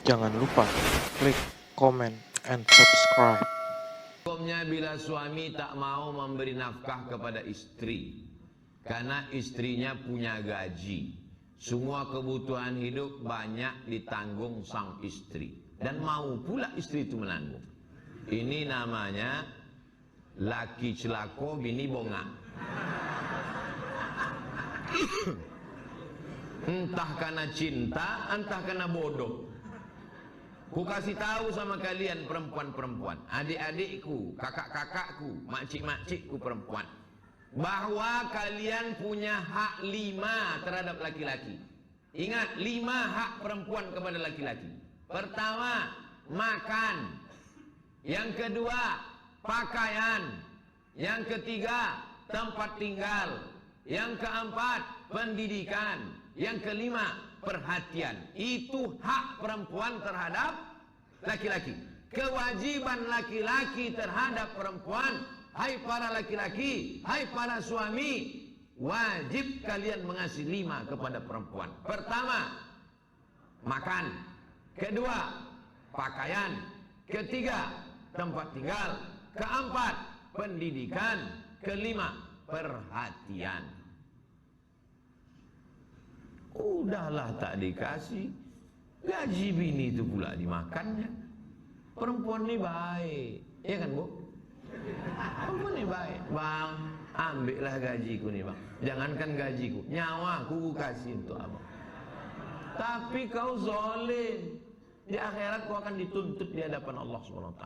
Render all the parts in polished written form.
Jangan lupa klik, comment, and subscribe. Hukumnya bila suami tak mau memberi nafkah kepada istri karena istrinya punya gaji, semua kebutuhan hidup banyak ditanggung sang istri dan mau pula istri itu menanggung. Ini namanya laki celako bini bonga. Entah karena cinta, entah karena bodoh. Ku kasih tahu sama kalian perempuan-perempuan, adik-adikku, kakak-kakakku, makcik-makcikku perempuan, bahwa kalian punya hak 5 terhadap laki-laki. Ingat, 5 hak perempuan kepada laki-laki. Pertama, makan. Yang kedua, pakaian. Yang ketiga, tempat tinggal. Yang keempat, pendidikan. Yang kelima, perhatian. Itu hak perempuan terhadap laki-laki. Kewajiban laki-laki terhadap perempuan. Hai para laki-laki, hai para suami, wajib kalian mengasih 5 kepada perempuan. Pertama, makan. Kedua, pakaian. Ketiga, tempat tinggal. Keempat, pendidikan. Kelima, perhatian. Udahlah tak dikasih, gaji bini itu pula dimakannya. Perempuan ini baik, ya kan Bu? Perempuan ini baik. Bang, ambillah gajiku nih bang. Jangankan gajiku, nyawaku ku kasih untuk abang. Tapi kau zalim, di akhirat kau akan dituntut di hadapan Allah SWT.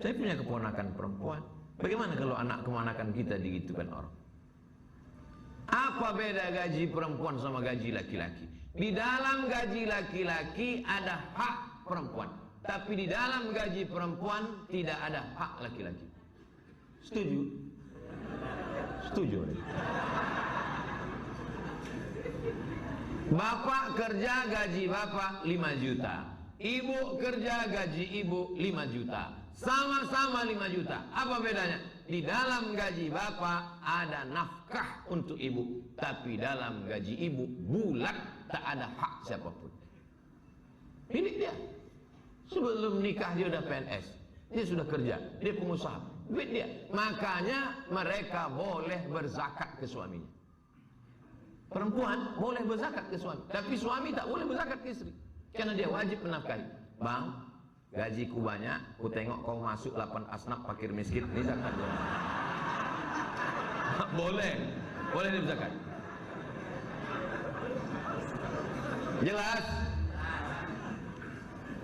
Saya punya keponakan perempuan. Bagaimana kalau anak keponakan kita digitukan orang? Apa beda gaji perempuan sama gaji laki-laki? Di dalam gaji laki-laki ada hak perempuan, tapi di dalam gaji perempuan tidak ada hak laki-laki. Setuju? Setuju. Bapak kerja gaji bapak 5 juta. Ibu kerja gaji ibu 5 juta. Sama-sama 5 juta. Apa bedanya? Di dalam gaji bapak ada nafkah untuk ibu, tapi dalam gaji ibu bulat, tak ada hak siapapun. Pilih dia. Sebelum nikah dia udah PNS, dia sudah kerja, dia pengusaha, duit dia. Makanya mereka boleh berzakat ke suaminya. Perempuan boleh berzakat ke suami, tapi suami tak boleh berzakat ke istri, karena dia wajib menafkahi. Bang, gajiku banyak, ku tengok kau masuk 8 asnaf fakir miskin, ini zakat. Boleh, boleh dia berzakat. Jelas?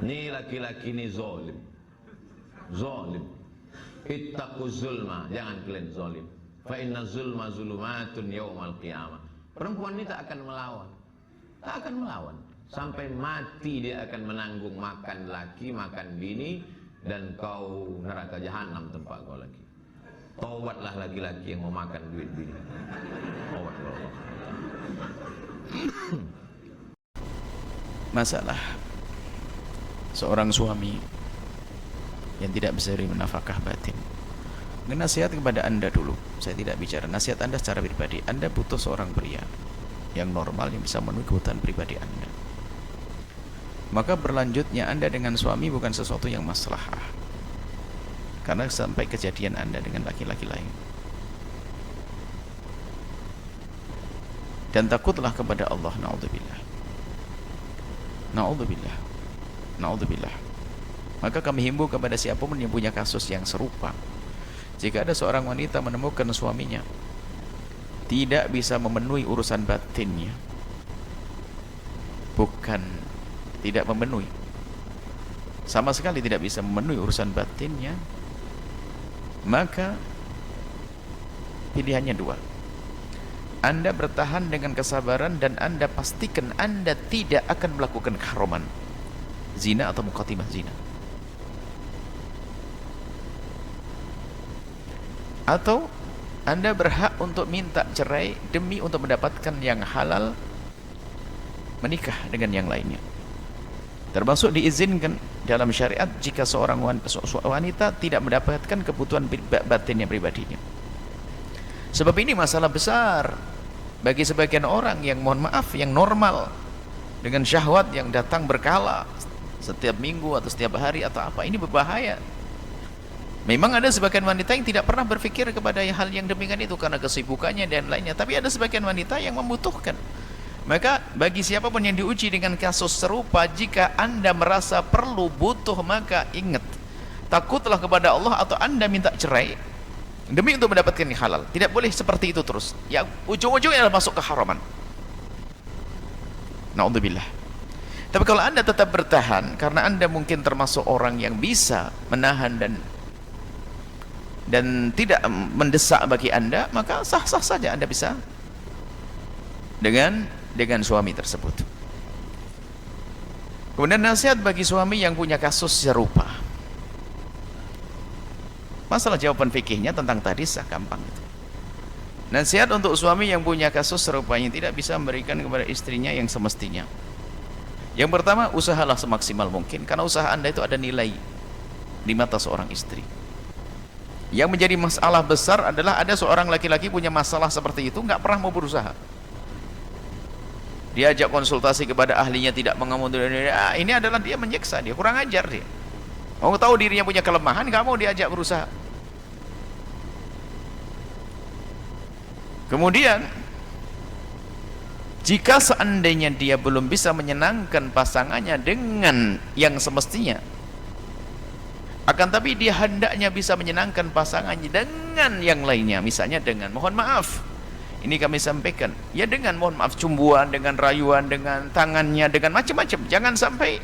Ini laki-laki ini zalim. Zalim. Ittaqu zulma, jangan kalian zalim. Fa inna zulma zulumatun yaumal qiyamah. Perempuan ini tak akan melawan. Tak akan melawan. Sampai mati dia akan menanggung makan laki, makan bini, dan kau neraka jahanam tempat kau lagi. Taubatlah laki-laki yang mau makan duit bini. Taubat Allah. Masalah seorang suami yang tidak bisa beri nafkah batin. Nasihat kepada Anda dulu. Saya tidak bicara nasihat Anda secara pribadi. Anda butuh seorang pria yang normal, yang bisa memenuhi kebutuhan pribadi Anda. Maka berlanjutnya Anda dengan suami bukan sesuatu yang maslahah, karena sampai kejadian Anda dengan laki-laki lain. Dan takutlah kepada Allah. Na'udzubillah. Na'udzubillah. Na'udzubillah. Maka kami himbau kepada siapapun yang punya kasus yang serupa, jika ada seorang wanita menemukan suaminya tidak bisa memenuhi urusan batinnya, bukan tidak memenuhi, sama sekali tidak bisa memenuhi urusan batinnya, maka pilihannya 2. Anda bertahan dengan kesabaran dan Anda pastikan Anda tidak akan melakukan keharaman, zina atau muqaddimah zina. Atau Anda berhak untuk minta cerai demi untuk mendapatkan yang halal, menikah dengan yang lainnya. Termasuk diizinkan dalam syariat jika seorang wanita tidak mendapatkan kebutuhan batinnya pribadinya. Sebab ini masalah besar bagi sebagian orang yang, mohon maaf, yang normal dengan syahwat yang datang berkala setiap minggu atau setiap hari atau apa. Ini berbahaya. Memang ada sebagian wanita yang tidak pernah berpikir kepada hal yang demikian itu karena kesibukannya dan lainnya, tapi ada sebagian wanita yang membutuhkan. Maka bagi siapapun yang diuji dengan kasus serupa, jika Anda merasa perlu, butuh, maka ingat, takutlah kepada Allah atau Anda minta cerai demi untuk mendapatkan yang halal. Tidak boleh seperti itu terus. Ya, ujung-ujungnya adalah masuk ke haraman. Na'udzubillah. Tapi kalau Anda tetap bertahan karena Anda mungkin termasuk orang yang bisa menahan dan tidak mendesak bagi Anda, maka sah-sah saja Anda bisa dengan suami tersebut. Kemudian nasihat bagi suami yang punya kasus serupa. Masalah jawaban fikihnya tentang tadi sah gampang itu. Nasihat untuk suami yang punya kasus serupa yang tidak bisa memberikan kepada istrinya yang semestinya. Yang pertama, usahalah semaksimal mungkin, karena usaha Anda itu ada nilai di mata seorang istri. Yang menjadi masalah besar adalah ada seorang laki-laki punya masalah seperti itu, nggak pernah mau berusaha. Diajak konsultasi kepada ahlinya tidak mengamun. Ini adalah dia menyiksa, dia kurang ajar dia. Mau tahu dirinya punya kelemahan, nggak mau diajak berusaha. Kemudian, jika seandainya dia belum bisa menyenangkan pasangannya dengan yang semestinya, akan tapi dia hendaknya bisa menyenangkan pasangannya dengan yang lainnya, misalnya dengan mohon maaf, ini kami sampaikan, ya dengan mohon maaf, cumbuan, dengan rayuan, dengan tangannya, dengan macam-macam. Jangan sampai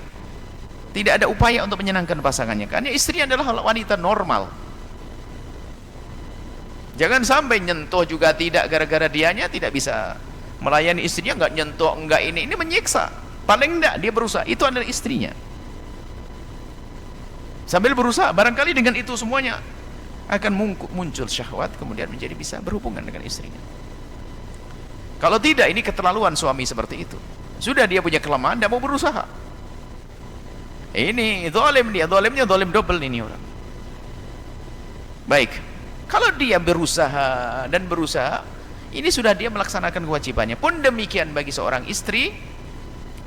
tidak ada upaya untuk menyenangkan pasangannya, karena istri adalah wanita normal. Jangan sampai nyentuh juga tidak, gara-gara dianya tidak bisa melayani istrinya, nggak nyentuh, nggak ini menyiksa. Paling enggak dia berusaha, itu adalah istrinya. Sambil berusaha, barangkali dengan itu semuanya akan muncul syahwat, kemudian menjadi bisa berhubungan dengan istrinya. Kalau tidak, ini keterlaluan suami seperti itu. Sudah dia punya kelemahan, tidak mau berusaha. Ini zalim dia, zalimnya zalim double ini orang. Baik, kalau dia berusaha dan berusaha, ini sudah dia melaksanakan kewajibannya. Pun demikian bagi seorang istri,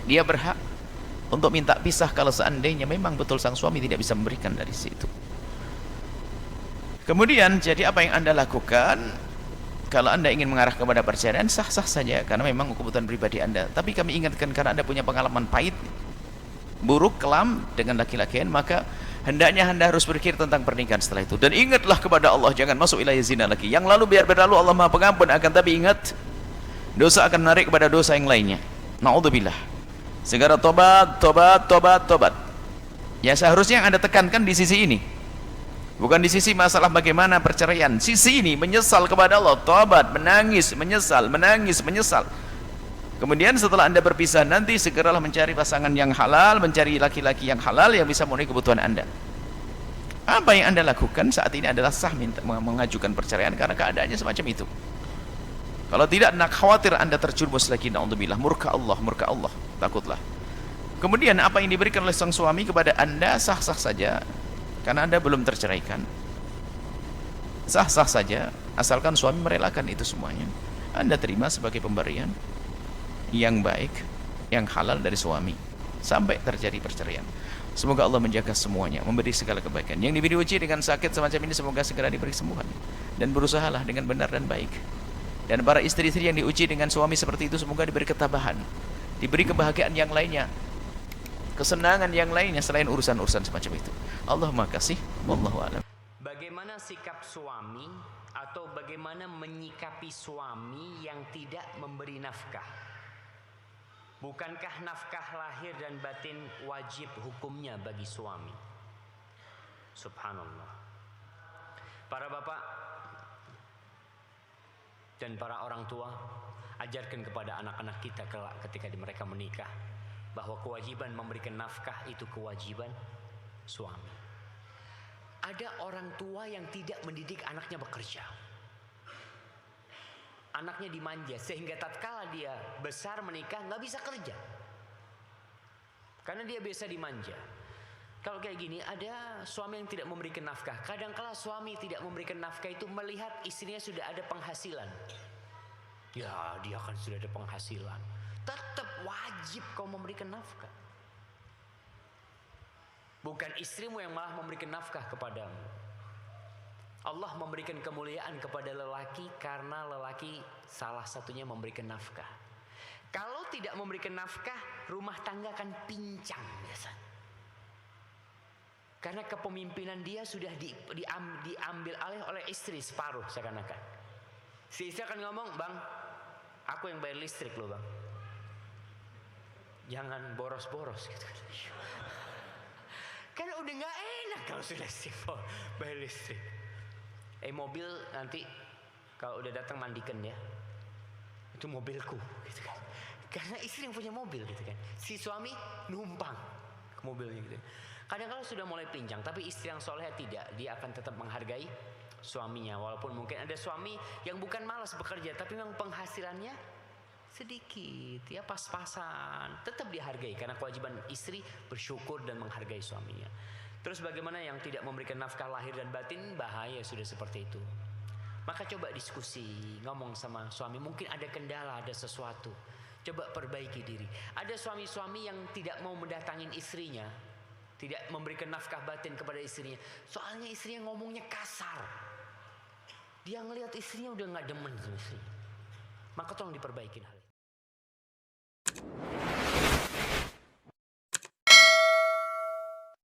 dia berhak untuk minta pisah kalau seandainya memang betul sang suami tidak bisa memberikan dari situ. Kemudian, jadi apa yang Anda lakukan? Kalau Anda ingin mengarah kepada perceraian, sah-sah saja, karena memang kebutuhan pribadi Anda. Tapi kami ingatkan, karena Anda punya pengalaman pahit, buruk, kelam dengan laki-laki, maka hendaknya Anda harus berpikir tentang pernikahan setelah itu. Dan ingatlah kepada Allah, jangan masuk wilayah zina lagi. Yang lalu biar berlalu, Allah Maha Pengampun. Akan tapi ingat, dosa akan menarik kepada dosa yang lainnya. Na'udzubillah. Segera tobat, tobat, tobat, tobat. Ya, seharusnya yang Anda tekankan di sisi ini, bukan di sisi masalah bagaimana perceraian. Sisi ini, menyesal kepada Allah, tobat, menangis, menyesal, menangis, menyesal. Kemudian setelah Anda berpisah nanti, segeralah mencari pasangan yang halal, mencari laki-laki yang halal yang bisa memenuhi kebutuhan Anda. Apa yang Anda lakukan saat ini adalah sah mengajukan perceraian karena keadaannya semacam itu. Kalau tidak, nak khawatir Anda terjerumus lagi, na'udzubillah, murka Allah, takutlah. Kemudian apa yang diberikan oleh sang suami kepada Anda sah-sah saja, karena Anda belum terceraikan. Sah-sah saja, asalkan suami merelakan itu semuanya. Anda terima sebagai pemberian yang baik, yang halal dari suami, sampai terjadi perceraian. Semoga Allah menjaga semuanya, memberi segala kebaikan. Yang diberi uji dengan sakit semacam ini, semoga segera diberi kesembuhan. Dan berusahalah dengan benar dan baik. Dan para istri-istri yang diuji dengan suami seperti itu, semoga diberi ketabahan, diberi kebahagiaan yang lainnya, kesenangan yang lainnya selain urusan-urusan semacam itu. Allahumma kasih, wallahu a'lam. Bagaimana sikap suami atau bagaimana menyikapi suami yang tidak memberi nafkah? Bukankah nafkah lahir dan batin wajib hukumnya bagi suami? Subhanallah. Para bapak dan para orang tua, ajarkan kepada anak-anak kita ketika mereka menikah bahwa kewajiban memberikan nafkah itu kewajiban suami. Ada orang tua yang tidak mendidik anaknya bekerja. Anaknya dimanja sehingga tatkala dia besar menikah nggak bisa kerja karena dia biasa dimanja. Kalau kayak gini, ada suami yang tidak memberikan nafkah. Kadangkala suami tidak memberikan nafkah itu melihat istrinya sudah ada penghasilan. Ya, dia kan sudah ada penghasilan. Tetap wajib kau memberikan nafkah. Bukan istrimu yang malah memberikan nafkah kepadamu. Allah memberikan kemuliaan kepada lelaki karena lelaki salah satunya memberikan nafkah. Kalau tidak memberikan nafkah, rumah tangga akan pincang biasanya. Karena kepemimpinan dia sudah diambil alih oleh istri separuh seakan-akan. Si istri akan ngomong, bang, aku yang bayar listrik loh bang. Jangan boros-boros gitu. Karena udah gak enak kalau sudah bayar listrik. Mobil nanti kalau udah datang mandikan ya. Itu mobilku gitu kan. Karena istri yang punya mobil gitu kan. Si suami numpang ke mobilnya gitu. Kadang-kadang sudah mulai pincang, tapi istri yang soleh tidak, dia akan tetap menghargai suaminya. Walaupun mungkin ada suami yang bukan malas bekerja, tapi memang penghasilannya sedikit, ya pas-pasan. Tetap dihargai karena kewajiban istri bersyukur dan menghargai suaminya. Terus bagaimana yang tidak memberikan nafkah lahir dan batin? Bahaya sudah seperti itu. Maka coba diskusi, ngomong sama suami. Mungkin ada kendala, ada sesuatu. Coba perbaiki diri. Ada suami-suami yang tidak mau mendatangin istrinya, tidak memberikan nafkah batin kepada istrinya. Soalnya istrinya ngomongnya kasar. Dia ngelihat istrinya udah gak demen sama istrinya. Maka tolong diperbaikin hal itu.